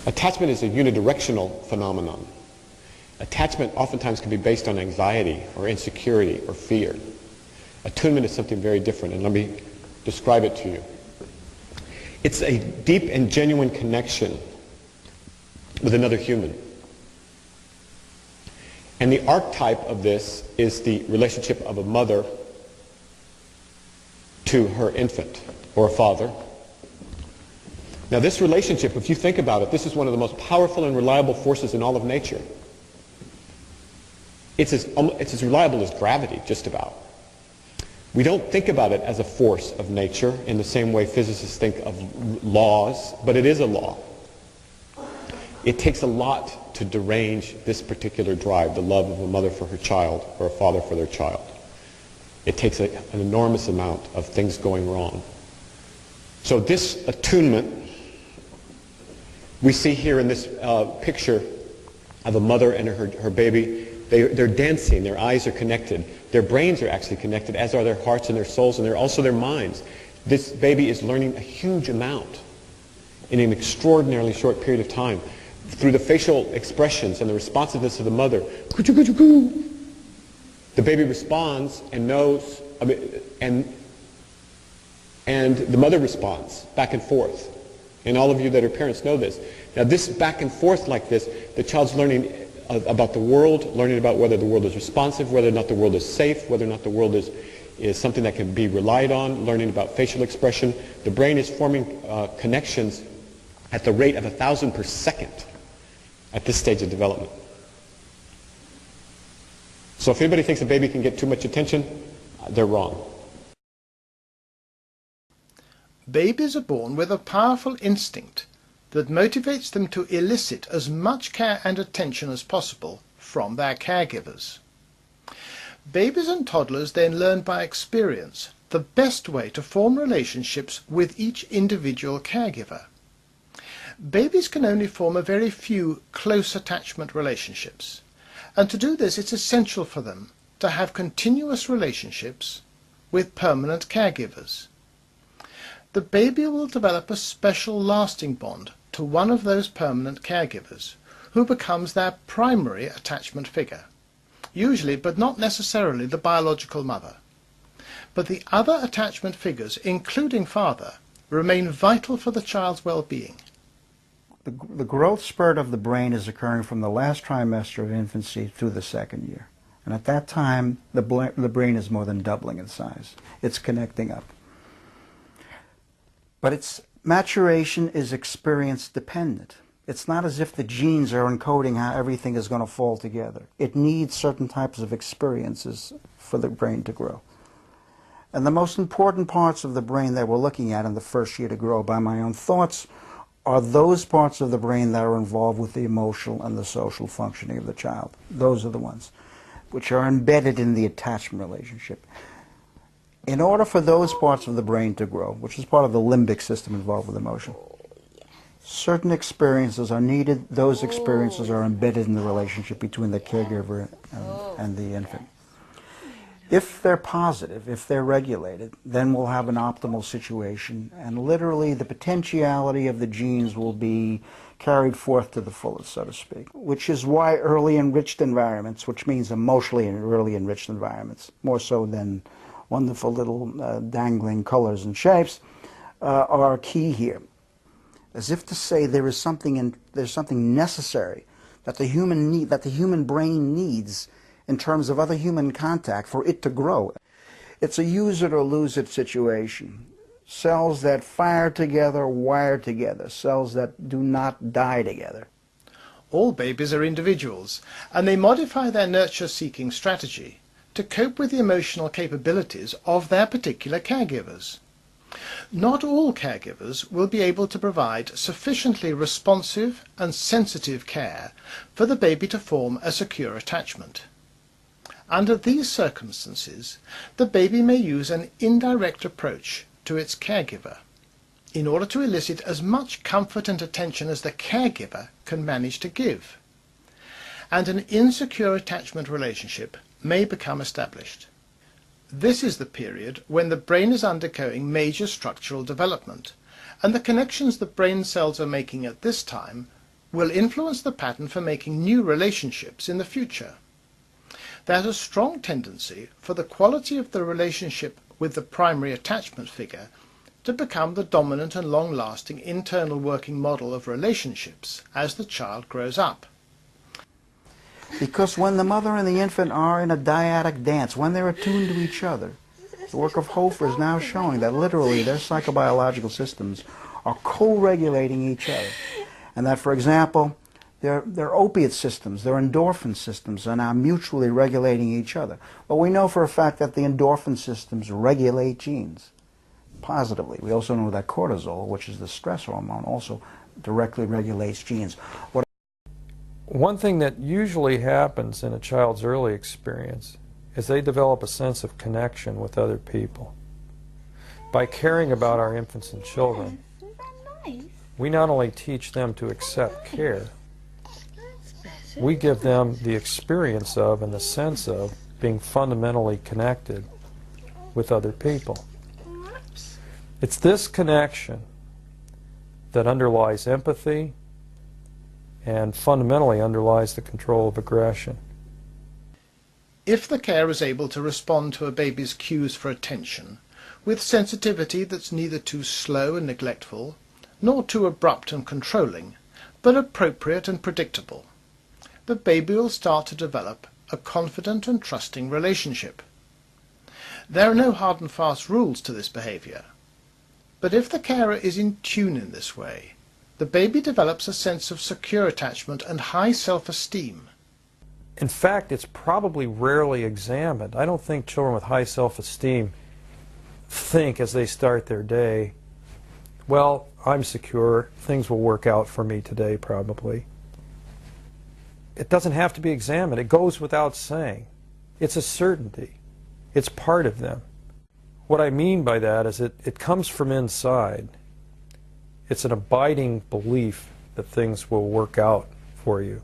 Attachment is a unidirectional phenomenon. Attachment oftentimes can be based on anxiety or insecurity or fear. Attunement is something very different, and let me describe it to you. It's a deep and genuine connection with another human. And the archetype of this is the relationship of a mother to her infant, or a father. Now this relationship, if you think about it, this is one of the most powerful and reliable forces in all of nature. It's as reliable as gravity, just about. We don't think about it as a force of nature in the same way physicists think of laws, but it is a law. It takes a lot to derange this particular drive, the love of a mother for her child or a father for their child. It takes an enormous amount of things going wrong. So this attunement we see here in this picture of a mother and her baby. They're dancing, their eyes are connected, their brains are actually connected, as are their hearts and their souls, and they're also their minds. This baby is learning a huge amount in an extraordinarily short period of time through the facial expressions and the responsiveness of the mother. The baby responds and knows, and the mother responds back and forth. And all of you that are parents know this. Now this back and forth like this, the child's learning about the world, learning about whether the world is responsive, whether or not the world is safe, whether or not the world is something that can be relied on, learning about facial expression. The brain is forming connections at the rate of 1,000 per second at this stage of development. So if anybody thinks a baby can get too much attention, they're wrong. Babies are born with a powerful instinct that motivates them to elicit as much care and attention as possible from their caregivers. Babies and toddlers then learn by experience the best way to form relationships with each individual caregiver. Babies can only form a very few close attachment relationships, and to do this it's essential for them to have continuous relationships with permanent caregivers. The baby will develop a special lasting bond to one of those permanent caregivers, who becomes their primary attachment figure, usually but not necessarily the biological mother. But the other attachment figures, including father, remain vital for the child's well-being. The growth spurt of the brain is occurring from the last trimester of infancy through the second year. And at that time, the brain is more than doubling in size. It's connecting up. But its maturation is experience dependent. It's not as if the genes are encoding how everything is going to fall together. It needs certain types of experiences for the brain to grow. And the most important parts of the brain that we're looking at in the first year to grow by my own thoughts are those parts of the brain that are involved with the emotional and the social functioning of the child. Those are the ones which are embedded in the attachment relationship. In order for those parts of the brain to grow, which is part of the limbic system involved with emotion, certain experiences are needed. Those experiences are embedded in the relationship between the caregiver and the infant. If they're positive, if they're regulated, then we'll have an optimal situation, and literally the potentiality of the genes will be carried forth to the fullest, so to speak, which is why early enriched environments, which means emotionally and early enriched environments, more so than wonderful little dangling colors and shapes, are key here. As if to say there's something necessary that the human brain needs in terms of other human contact for it to grow. It's a use it or lose it situation. Cells that fire together, wire together. Cells that do not die together. All babies are individuals, and they modify their nurture-seeking strategy to cope with the emotional capabilities of their particular caregivers. Not all caregivers will be able to provide sufficiently responsive and sensitive care for the baby to form a secure attachment. Under these circumstances, the baby may use an indirect approach to its caregiver in order to elicit as much comfort and attention as the caregiver can manage to give. And an insecure attachment relationship may become established. This is the period when the brain is undergoing major structural development, and the connections the brain cells are making at this time will influence the pattern for making new relationships in the future. There's a strong tendency for the quality of the relationship with the primary attachment figure to become the dominant and long-lasting internal working model of relationships as the child grows up. Because when the mother and the infant are in a dyadic dance, when they're attuned to each other, the work of Hofer is now showing that literally their psychobiological systems are co-regulating each other. And that, for example, their opiate systems, their endorphin systems are now mutually regulating each other. Well, we know for a fact that the endorphin systems regulate genes positively. We also know that cortisol, which is the stress hormone, also directly regulates genes. One thing that usually happens in a child's early experience is they develop a sense of connection with other people. By caring about our infants and children, we not only teach them to accept care, we give them the experience of and the sense of being fundamentally connected with other people. It's this connection that underlies empathy and fundamentally underlies the control of aggression. If the carer is able to respond to a baby's cues for attention with sensitivity that's neither too slow and neglectful, nor too abrupt and controlling, but appropriate and predictable, the baby will start to develop a confident and trusting relationship. There are no hard and fast rules to this behavior, but if the carer is in tune in this way, the baby develops a sense of secure attachment and high self-esteem. In fact, it's probably rarely examined. I don't think children with high self-esteem think as they start their day, well, I'm secure, things will work out for me today probably. It doesn't have to be examined. It goes without saying. It's a certainty. It's part of them. What I mean by that is it comes from inside. It's an abiding belief that things will work out for you.